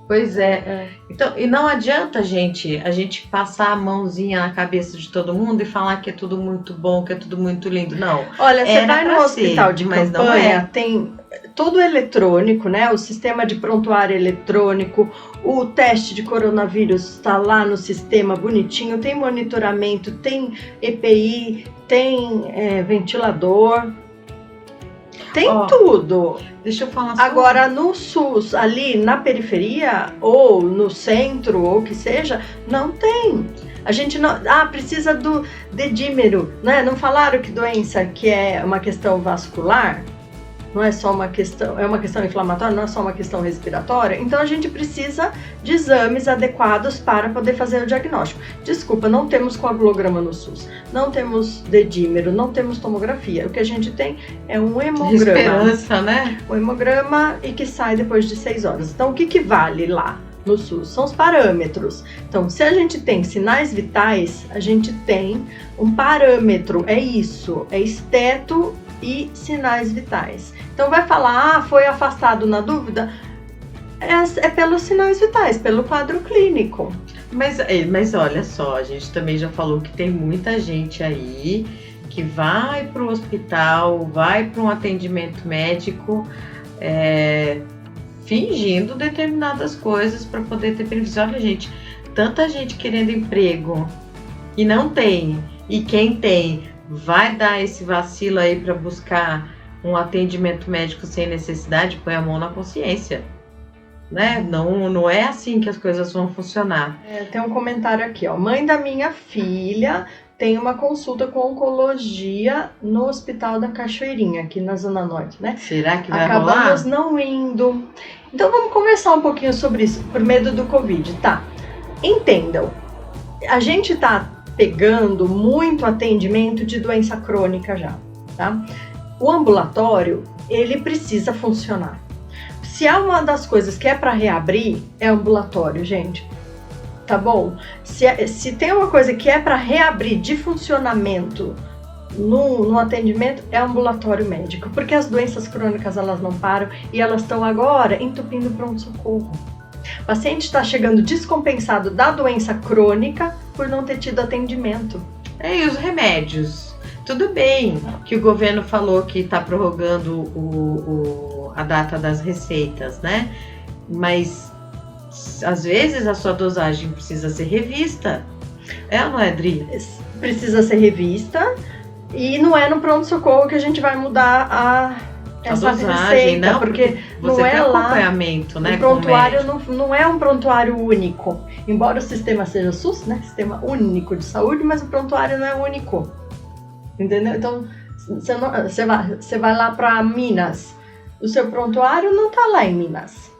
Pois é. Então, e não adianta a gente passar a mãozinha na cabeça de todo mundo e falar que é tudo muito bom, que é tudo muito lindo. Não. Olha, você vai no hospital de mas campanha, tem todo eletrônico, né? O sistema de prontuário eletrônico, o teste de coronavírus está lá no sistema bonitinho, tem monitoramento, tem EPI, tem ventilador, tem tudo. Deixa eu falar agora no SUS, ali na periferia ou no centro ou o que seja, não tem. A gente não... precisa do dedímero, né? Não falaram que doença que é uma questão vascular? Não é só uma questão, é uma questão inflamatória, não é só uma questão respiratória. Então a gente precisa de exames adequados para poder fazer o diagnóstico. Desculpa, não temos coagulograma no SUS, não temos dedímero, não temos tomografia. O que a gente tem é um hemograma. Esperança, né? Um hemograma e que sai depois de 6 horas. Então o que vale lá no SUS? São os parâmetros. Então, se a gente tem sinais vitais, a gente tem um parâmetro. É isso, é esteto e sinais vitais. Então vai falar, foi afastado na dúvida? É pelos sinais vitais, pelo quadro clínico. Mas olha só, a gente também já falou que tem muita gente aí que vai para o hospital, vai para um atendimento médico, fingindo determinadas coisas para poder ter benefício. Olha, gente, tanta gente querendo emprego e não tem, e quem tem vai dar esse vacilo aí para buscar um atendimento médico sem necessidade, põe a mão na consciência. Né? Não é assim que as coisas vão funcionar. Tem um comentário aqui, ó. Mãe da minha filha tem uma consulta com oncologia no Hospital da Cachoeirinha, aqui na Zona Norte, né? Será que vai Acabamos rolar? não indo. Então vamos conversar um pouquinho sobre isso, por medo do Covid, tá? Entendam, a gente tá pegando muito atendimento de doença crônica já, tá? O ambulatório, ele precisa funcionar. Se é uma das coisas que é para reabrir, é ambulatório, gente. Tá bom? Se tem uma coisa que é para reabrir de funcionamento no atendimento, é ambulatório médico. Porque as doenças crônicas, elas não param e elas estão agora entupindo o pronto-socorro. O paciente está chegando descompensado da doença crônica por não ter tido atendimento. E os remédios? Tudo bem que o governo falou que está prorrogando a data das receitas, né? Mas às vezes a sua dosagem precisa ser revista. É ou não é, Dri? Precisa ser revista e não é no pronto-socorro que a gente vai mudar essa dosagem, receita, não, porque você não é tem lá. acompanhamento, né? O prontuário não é um prontuário único. Embora o sistema seja SUS, né? Sistema único de saúde, mas o prontuário não é único. Entendeu? Então, você vai lá para Minas. O seu prontuário não está lá em Minas.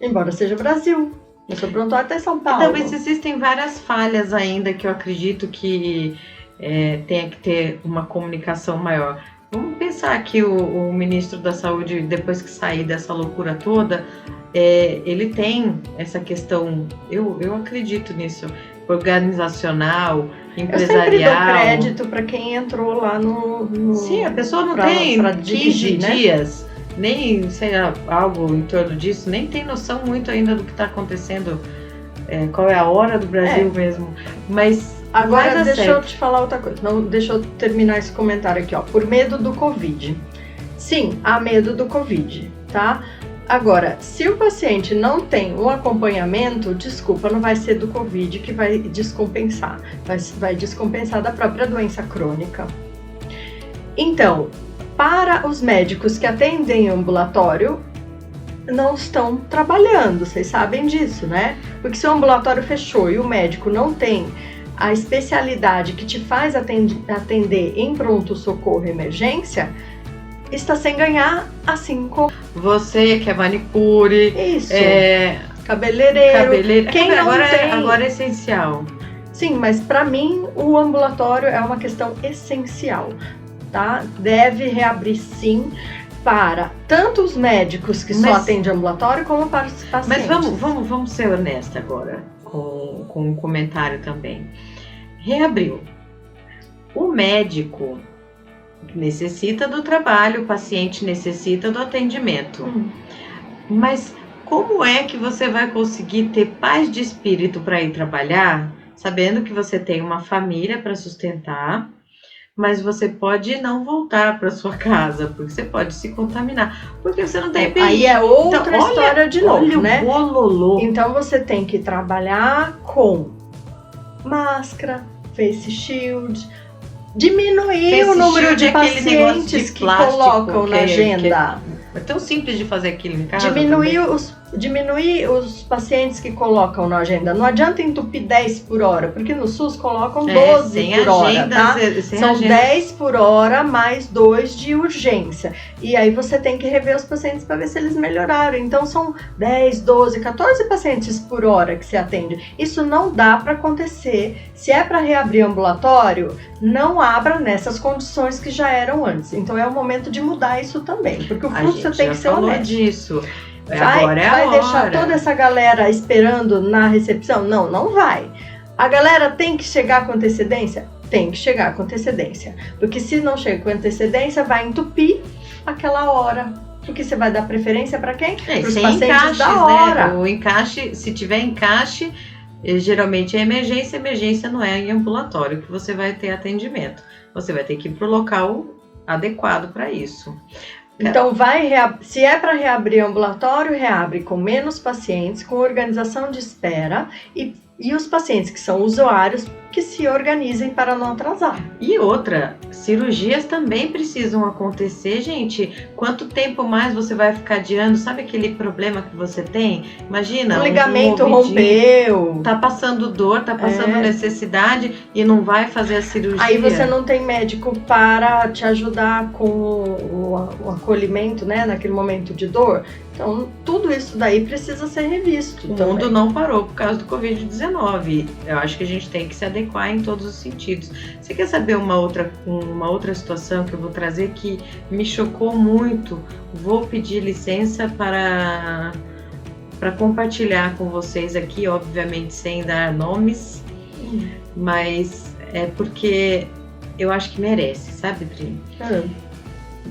Embora seja Brasil. O seu prontuário está em São Paulo. Então, mas existem várias falhas ainda que eu acredito que tenha que ter uma comunicação maior. Vamos pensar que o ministro da Saúde, depois que sair dessa loucura toda, ele tem essa questão, eu acredito nisso, organizacional, empresarial. Eu sempre dou crédito para quem entrou lá no Sim, a pessoa não tem pra 15 dirigir, dias, nem sei lá, algo em torno disso, nem tem noção muito ainda do que está acontecendo, qual é a hora do Brasil mesmo. Mas agora deixa eu te falar outra coisa, não, deixa eu terminar esse comentário aqui, ó. Por medo do Covid. Sim, há medo do Covid, tá? Agora, se o paciente não tem um acompanhamento, desculpa, não vai ser do Covid que vai descompensar. Vai descompensar da própria doença crônica. Então, para os médicos que atendem em ambulatório, não estão trabalhando, vocês sabem disso, né? Porque se o ambulatório fechou e o médico não tem a especialidade que te faz atender em pronto-socorro e emergência, está sem ganhar, assim como você que é manicure, isso, cabeleireiro, quem não tem. Agora é essencial. Sim, mas para mim o ambulatório é uma questão essencial, tá? Deve reabrir sim para tanto os médicos que só atendem ambulatório como para os pacientes. Mas vamos ser honestos agora com um comentário também. Reabriu. O médico necessita do trabalho, o paciente necessita do atendimento. Mas como é que você vai conseguir ter paz de espírito para ir trabalhar, sabendo que você tem uma família para sustentar, mas você pode não voltar para sua casa, porque você pode se contaminar, porque você não tem EPI. Aí é outra história de novo, né? Bololô. Então você tem que trabalhar com máscara, face shield, diminuir o número de pacientes que colocam na agenda. É tão simples de fazer aquilo em casa. Diminuir os pacientes que colocam na agenda. Não adianta entupir 10 por hora, porque no SUS colocam 12 por hora, tá? São 10 por hora mais 2 de urgência. E aí você tem que rever os pacientes para ver se eles melhoraram. Então são 10, 12, 14 pacientes por hora que se atende. Isso não dá para acontecer. Se é para reabrir ambulatório, não abra nessas condições que já eram antes. Então é o momento de mudar isso também, porque o fluxo tem que ser honesto. Disso. Vai deixar toda essa galera esperando na recepção? Não vai. A galera tem que chegar com antecedência? Tem que chegar com antecedência. Porque se não chega com antecedência, vai entupir aquela hora. Porque você vai dar preferência para quem? Para os pacientes encaixes, da hora. Né? O encaixe, se tiver encaixe, geralmente é emergência. Emergência não é em ambulatório que você vai ter atendimento. Você vai ter que ir para o local adequado para isso. Então, se é para reabrir ambulatório, reabre com menos pacientes, com organização de espera e E os pacientes que são usuários que se organizem para não atrasar. E outra, cirurgias também precisam acontecer, gente. Quanto tempo mais você vai ficar adiando? Sabe aquele problema que você tem? Imagina, O ligamento um ouvidinho rompeu. tá passando dor, tá passando necessidade e não vai fazer a cirurgia. Aí você não tem médico para te ajudar com o acolhimento, né, naquele momento de dor. Então, tudo isso daí precisa ser revisto. O mundo não parou por causa do Covid-19. Eu acho que a gente tem que se adequar em todos os sentidos. Você quer saber uma outra situação que eu vou trazer que me chocou muito? Vou pedir licença para compartilhar com vocês aqui, obviamente sem dar nomes, mas é porque eu acho que merece, sabe, Pri?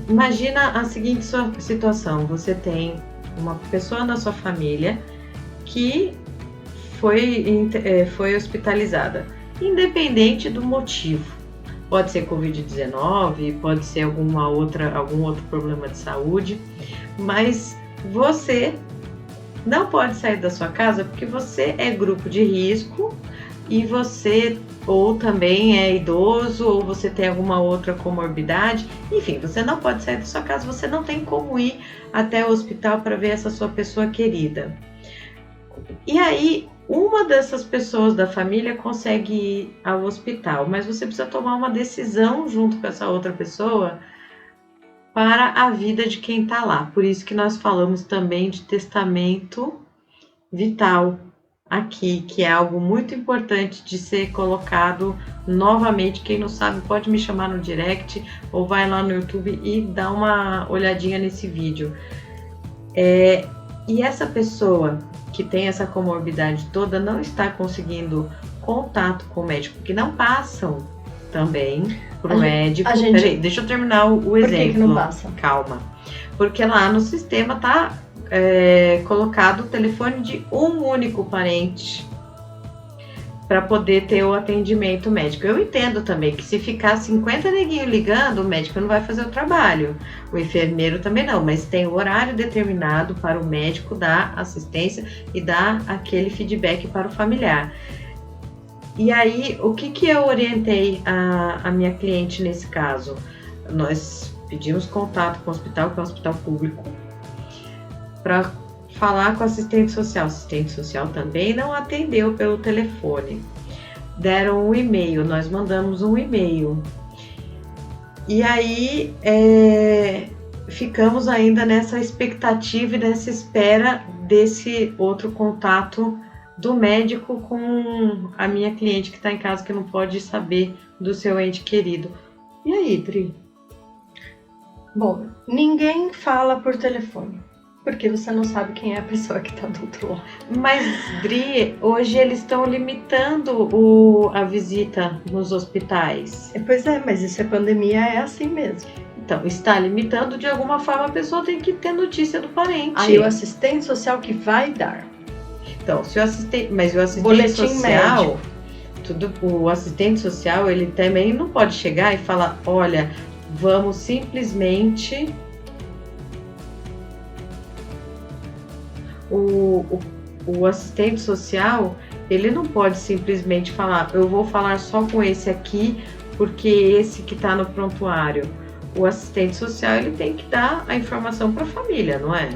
Imagina a seguinte situação: você tem uma pessoa na sua família que foi hospitalizada, independente do motivo. Pode ser Covid-19, pode ser algum outro problema de saúde, mas você não pode sair da sua casa porque você é grupo de risco e você ou também é idoso ou você tem alguma outra comorbidade. Enfim, você não pode sair da sua casa, você não tem como ir até o hospital para ver essa sua pessoa querida. E aí, uma dessas pessoas da família consegue ir ao hospital, mas você precisa tomar uma decisão junto com essa outra pessoa para a vida de quem está lá. Por isso que nós falamos também de testamento vital aqui, que é algo muito importante de ser colocado novamente. Quem não sabe pode me chamar no direct ou vai lá no YouTube e dá uma olhadinha nesse vídeo. E essa pessoa que tem essa comorbidade toda não está conseguindo contato com o médico, porque não passam também para o médico. Peraí, deixa eu terminar o exemplo. Por que não passa? Calma. Porque lá no sistema está colocado o telefone de um único parente para poder ter o atendimento médico. Eu entendo também que se ficar 50 neguinhos ligando, o médico não vai fazer o trabalho, o enfermeiro também não, mas tem o horário determinado para o médico dar assistência e dar aquele feedback para o familiar. E aí, o que eu orientei a minha cliente nesse caso? Nós pedimos contato com o hospital, que é um hospital público, para falar com o assistente social. O assistente social também não atendeu pelo telefone. Deram um e-mail, nós mandamos um e-mail. E aí ficamos ainda nessa expectativa e nessa espera desse outro contato do médico com a minha cliente que está em casa, que não pode saber do seu ente querido. E aí, Pri? Bom, ninguém fala por telefone, porque você não sabe quem é a pessoa que está do outro lado. Mas, Dri, hoje eles estão limitando a visita nos hospitais. Pois é, mas isso é pandemia, é assim mesmo. Então, está limitando, de alguma forma a pessoa tem que ter notícia do parente. Aí o assistente social que vai dar. Então, o assistente boletim social, médico. O assistente social, ele também não pode chegar e falar, olha, vamos simplesmente... O assistente social, ele não pode simplesmente falar, eu vou falar só com esse aqui, porque esse que está no prontuário. O assistente social, ele tem que dar a informação para a família, não é?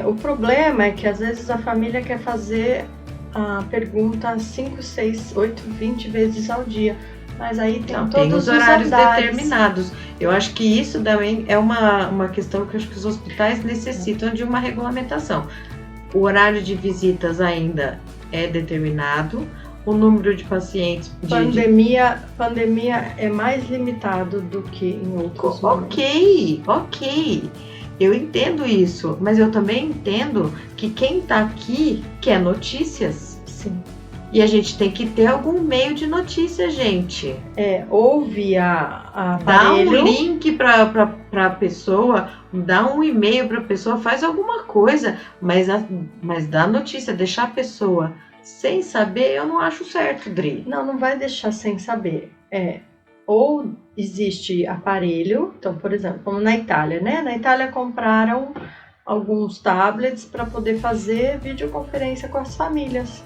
O problema é que às vezes a família quer fazer a pergunta 5, 6, 8, 20 vezes ao dia. Mas aí tem os horários determinados. Eu acho que isso também é uma questão que eu acho que os hospitais necessitam de uma regulamentação. O horário de visitas ainda é determinado, o número de pacientes... Pandemia é mais limitado do que em outros momentos. Ok. Eu entendo isso, mas eu também entendo que quem está aqui quer notícias. Sim. E a gente tem que ter algum meio de notícia, gente. Ou via aparelho. Dá um link para a pessoa, dá um e-mail para a pessoa, faz alguma coisa, mas dá notícia, deixar a pessoa sem saber, eu não acho certo, Dri. Não vai deixar sem saber. Ou existe aparelho, então, por exemplo, como na Itália, né? Na Itália compraram alguns tablets para poder fazer videoconferência com as famílias.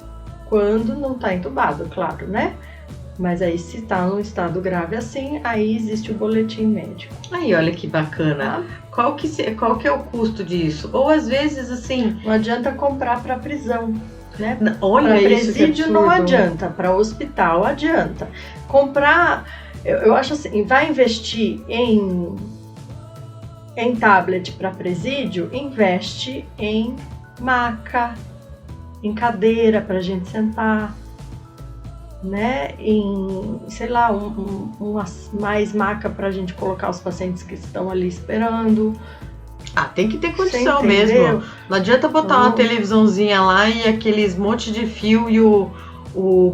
quando não está entubado, claro, né? Mas aí se está num estado grave assim, aí existe o boletim médico. Aí, olha que bacana. Qual que é o custo disso? Ou às vezes, assim... Não adianta comprar para prisão, né? Olha pra isso, presídio não adianta, para hospital adianta. Comprar, eu acho assim, vai investir em tablet para presídio, investe em maca, em cadeira para a gente sentar, né? Em, sei lá, mais maca para a gente colocar os pacientes que estão ali esperando. Tem que ter condição mesmo. Não adianta botar uma televisãozinha lá e aqueles monte de fio e o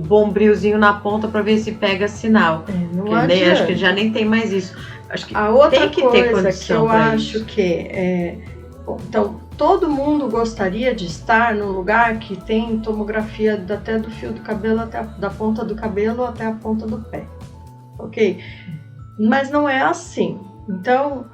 bombrilzinho na ponta para ver se pega sinal. Não adianta. Acho que já nem tem mais isso. Acho que a outra tem que coisa ter condição que eu acho isso. Que então todo mundo gostaria de estar num lugar que tem tomografia até do fio do cabelo, até da ponta do cabelo até a ponta do pé, ok? Mas não é assim. Então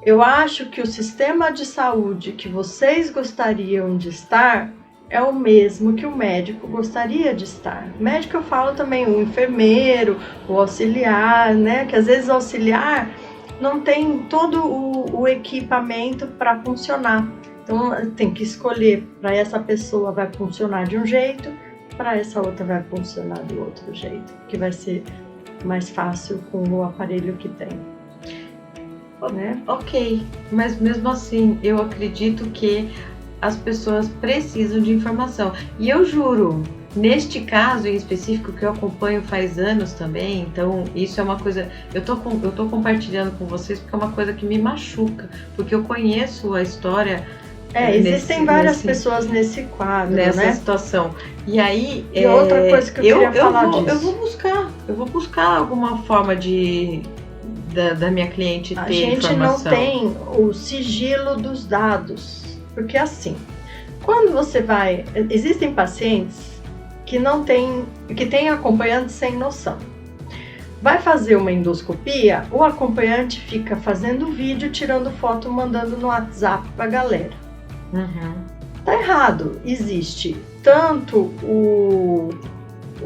eu acho que o sistema de saúde que vocês gostariam de estar é o mesmo que o médico gostaria de estar. Médico eu falo também o enfermeiro, o auxiliar, né? Que às vezes o auxiliar não tem todo o equipamento para funcionar. Então tem que escolher, para essa pessoa vai funcionar de um jeito, para essa outra vai funcionar do outro jeito, que vai ser mais fácil com o aparelho que tem. Né? Ok, mas mesmo assim eu acredito que as pessoas precisam de informação. E eu juro, neste caso em específico que eu acompanho faz anos também, então isso é uma coisa, eu tô compartilhando com vocês porque é uma coisa que me machuca, porque eu conheço a história. Existem várias pessoas nesse quadro, nessa né? situação. E aí, outra coisa que eu queria falar disso. Eu vou buscar alguma forma da minha cliente ter informação. A gente não tem o sigilo dos dados, porque assim, quando você vai... Existem pacientes que não têm, que têm acompanhantes sem noção. Vai fazer uma endoscopia, o acompanhante fica fazendo vídeo, tirando foto, mandando no WhatsApp pra galera. Tá errado. Existe tanto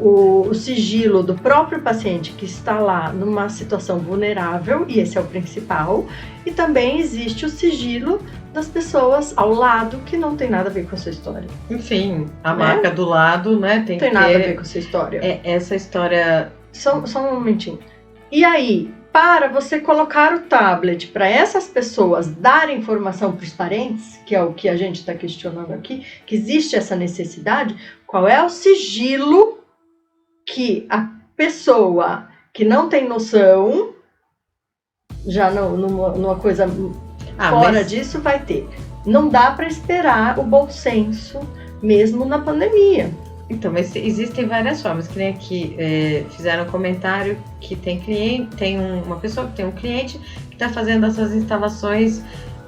o sigilo do próprio paciente que está lá numa situação vulnerável, e esse é o principal, e também existe o sigilo das pessoas ao lado que não tem nada a ver com a sua história. Enfim, a marca do lado, né? Tem nada a ver com a sua história. Essa história... Só um momentinho. E aí, para você colocar o tablet para essas pessoas darem informação para os parentes, que é o que a gente está questionando aqui, que existe essa necessidade, qual é o sigilo que a pessoa que não tem noção, já numa coisa fora disso, vai ter? Não dá para esperar o bom senso, mesmo na pandemia. Então, mas existem várias formas, que nem aqui fizeram um comentário que tem uma pessoa que tem um cliente que está fazendo essas instalações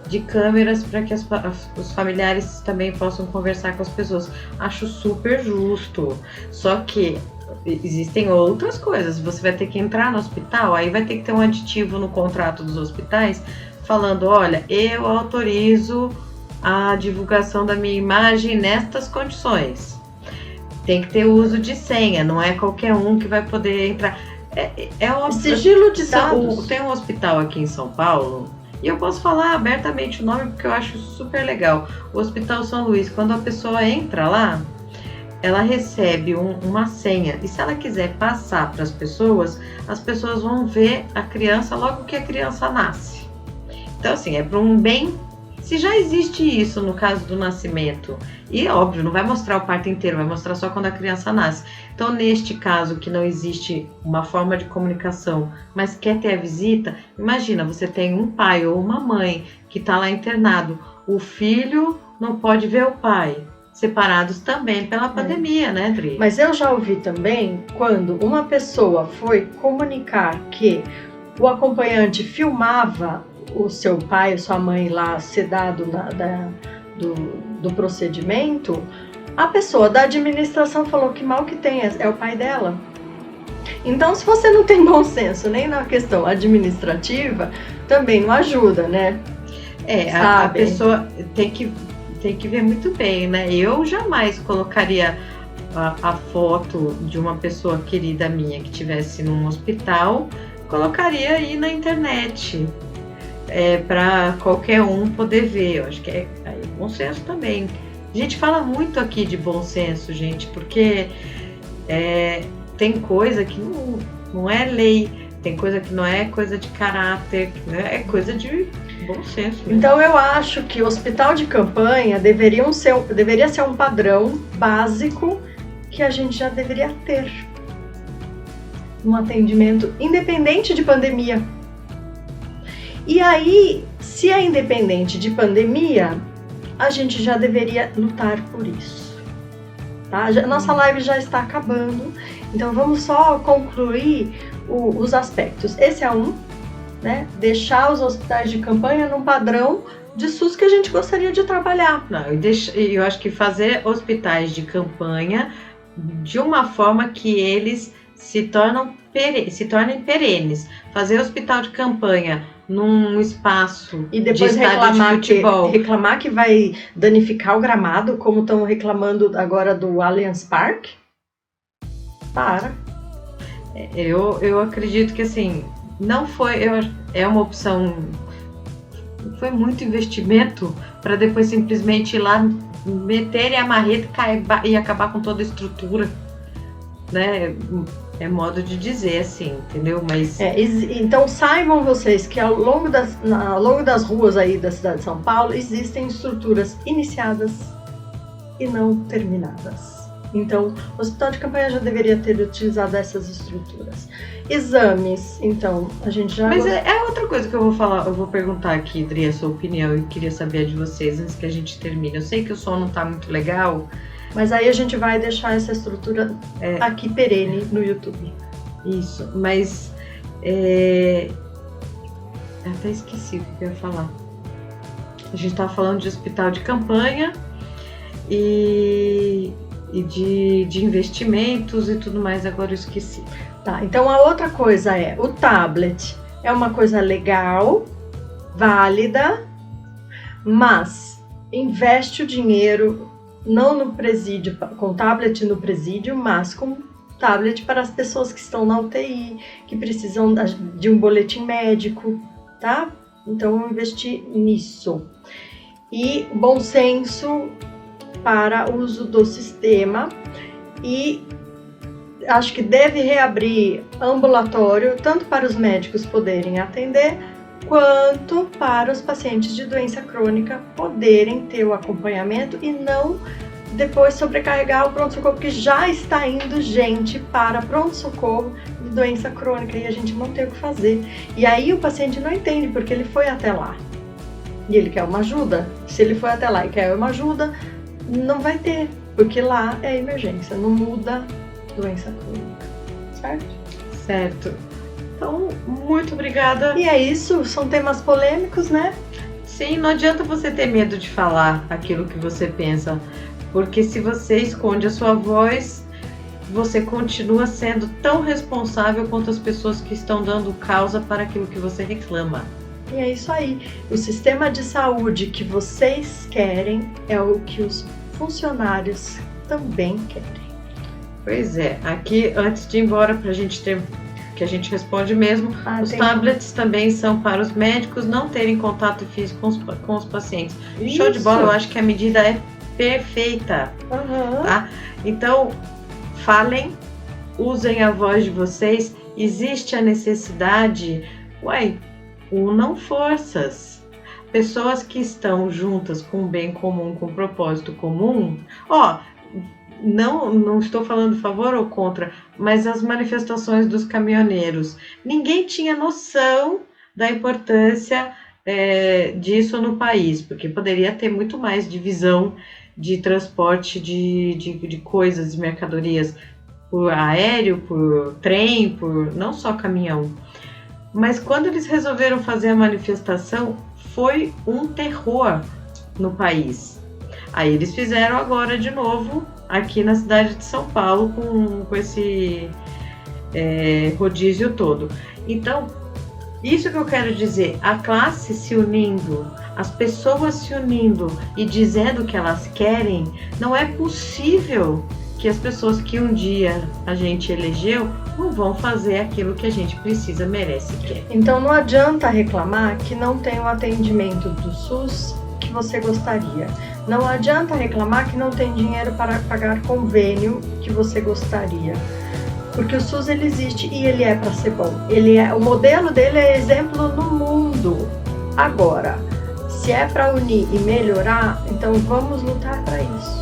de câmeras para que os familiares também possam conversar com as pessoas. Acho super justo, só que existem outras coisas. Você vai ter que entrar no hospital, aí vai ter que ter um aditivo no contrato dos hospitais falando, olha, eu autorizo a divulgação da minha imagem nestas condições. Tem que ter uso de senha, não é qualquer um que vai poder entrar. É óbvio. Sigilo de dados. Tem um hospital aqui em São Paulo, e eu posso falar abertamente o nome porque eu acho super legal. O Hospital São Luís, quando a pessoa entra lá, ela recebe uma senha. E se ela quiser passar para as pessoas vão ver a criança logo que a criança nasce. Então, assim, é para um bem. Se já existe isso no caso do nascimento, e óbvio, não vai mostrar o parto inteiro, vai mostrar só quando a criança nasce. Então, neste caso que não existe uma forma de comunicação, mas quer ter a visita, imagina, você tem um pai ou uma mãe que está lá internado, o filho não pode ver o pai, separados também pela pandemia, né, Dri? Mas eu já ouvi também, quando uma pessoa foi comunicar que o acompanhante filmava o seu pai ou sua mãe lá sedado do procedimento, a pessoa da administração falou que mal que tem é o pai dela. Então, se você não tem bom senso nem na questão administrativa, também não ajuda, né? A pessoa tem que ver muito bem, né? Eu jamais colocaria a foto de uma pessoa querida minha que estivesse num hospital, colocaria aí na internet, para qualquer um poder ver. Eu acho que é bom senso também. A gente fala muito aqui de bom senso, gente, porque tem coisa que não é lei, tem coisa que não é coisa de caráter, é coisa de bom senso. Né? Então eu acho que o hospital de campanha deveria ser um padrão básico que a gente já deveria ter um atendimento independente de pandemia. E aí, se é independente de pandemia, a gente já deveria lutar por isso. Tá? Nossa live já está acabando, então vamos só concluir os aspectos. Esse é um, né? Deixar os hospitais de campanha num padrão de SUS que a gente gostaria de trabalhar. Não, eu acho que fazer hospitais de campanha de uma forma que eles se tornem perenes. Fazer hospital de campanha num espaço e depois de estádio de futebol. reclamar que vai danificar o gramado, como estão reclamando agora do Allianz Parque. Para. Eu acredito que assim, não foi, é uma opção, foi muito investimento para depois simplesmente ir lá, meterem a marreta e acabar com toda a estrutura, né? É modo de dizer, assim, entendeu? Mas então saibam vocês que ao longo das ruas aí da cidade de São Paulo existem estruturas iniciadas e não terminadas. Então, o hospital de campanha já deveria ter utilizado essas estruturas. Exames, então, a gente já... Mas é outra coisa que eu vou falar, eu vou perguntar aqui, Dri, a sua opinião, e queria saber a de vocês antes que a gente termine. Eu sei que o som não tá muito legal, mas aí a gente vai deixar essa estrutura aqui perene no YouTube. Isso, mas até esqueci o que eu ia falar. A gente estava falando de hospital de campanha e de investimentos e tudo mais, agora eu esqueci. Tá, então a outra coisa o tablet é uma coisa legal, válida, mas investe o dinheiro não no presídio, com tablet no presídio, mas com tablet para as pessoas que estão na UTI, que precisam de um boletim médico, tá? Então, investir nisso. E bom senso para o uso do sistema. E acho que deve reabrir ambulatório, tanto para os médicos poderem atender, quanto para os pacientes de doença crônica poderem ter o acompanhamento e não depois sobrecarregar o pronto-socorro, porque já está indo gente para pronto-socorro de doença crônica e a gente não tem o que fazer. E aí o paciente não entende porque ele foi até lá e ele quer uma ajuda. Se ele foi até lá e quer uma ajuda, não vai ter, porque lá é emergência, não muda doença crônica, certo? Certo. Então, muito obrigada. E é isso, são temas polêmicos, né? Sim, não adianta você ter medo de falar aquilo que você pensa, porque se você esconde a sua voz, você continua sendo tão responsável quanto as pessoas que estão dando causa para aquilo que você reclama. E é isso aí. O sistema de saúde que vocês querem é o que os funcionários também querem. Pois é, aqui antes de ir embora pra gente ter, que a gente responde mesmo, os tablets também são para os médicos não terem contato físico com os pacientes. Isso. Show de bola, eu acho que a medida é perfeita. Uhum. Tá? Então, falem, usem a voz de vocês, existe a necessidade, unam forças. Pessoas que estão juntas com um bem comum, com um propósito comum, não estou falando a favor ou contra, mas as manifestações dos caminhoneiros. Ninguém tinha noção da importância disso no país, porque poderia ter muito mais divisão de transporte de coisas, de mercadorias, por aéreo, por trem, por não só caminhão. Mas quando eles resolveram fazer a manifestação, foi um terror no país. Aí eles fizeram agora de novo aqui na cidade de São Paulo com esse rodízio todo. Então, isso que eu quero dizer, a classe se unindo, as pessoas se unindo e dizendo o que elas querem, não é possível que as pessoas que um dia a gente elegeu não vão fazer aquilo que a gente precisa, merece e quer. Então não adianta reclamar que não tem o atendimento do SUS que você gostaria. Não adianta reclamar que não tem dinheiro para pagar convênio que você gostaria. Porque o SUS ele existe e ele é para ser bom. O modelo dele é exemplo no mundo. Agora, se é para unir e melhorar, então vamos lutar para isso.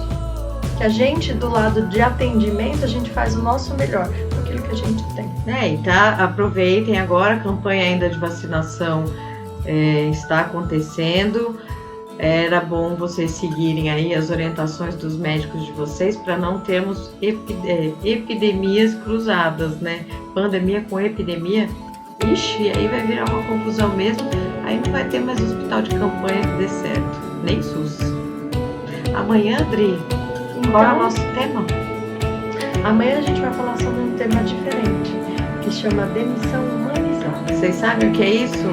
Que a gente, do lado de atendimento, a gente faz o nosso melhor com aquilo que a gente tem. E aproveitem agora, a campanha ainda de vacinação está acontecendo. Era bom vocês seguirem aí as orientações dos médicos de vocês para não termos epidemias cruzadas, né? Pandemia com epidemia, ixi, aí vai virar uma confusão mesmo, aí não vai ter mais hospital de campanha que dê certo, nem SUS. Amanhã, Adri, qual é o nosso tema? Amanhã a gente vai falar sobre um tema diferente, que chama demissão humanizada. Vocês sabem o que é isso?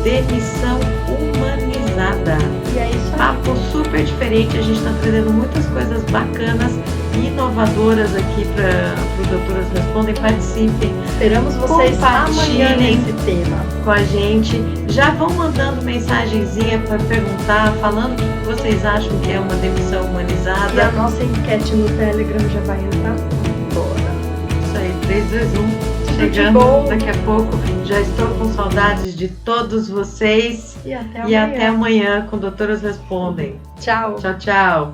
Demissão humanizada. E é isso aí. Papo super diferente, a gente está trazendo muitas coisas bacanas e inovadoras aqui para o Doutoras Respondem. Participem. Esperamos vocês amanhã nesse tema com a gente. Já vão mandando mensagenzinha para perguntar, falando o que vocês acham que é uma demissão humanizada. E a nossa enquete no Telegram já vai entrar agora. Isso aí, 3, 2, 1. Chegando daqui a pouco. Já estou com saudades de todos vocês. E até amanhã com Doutoras Respondem. Tchau. Tchau, tchau.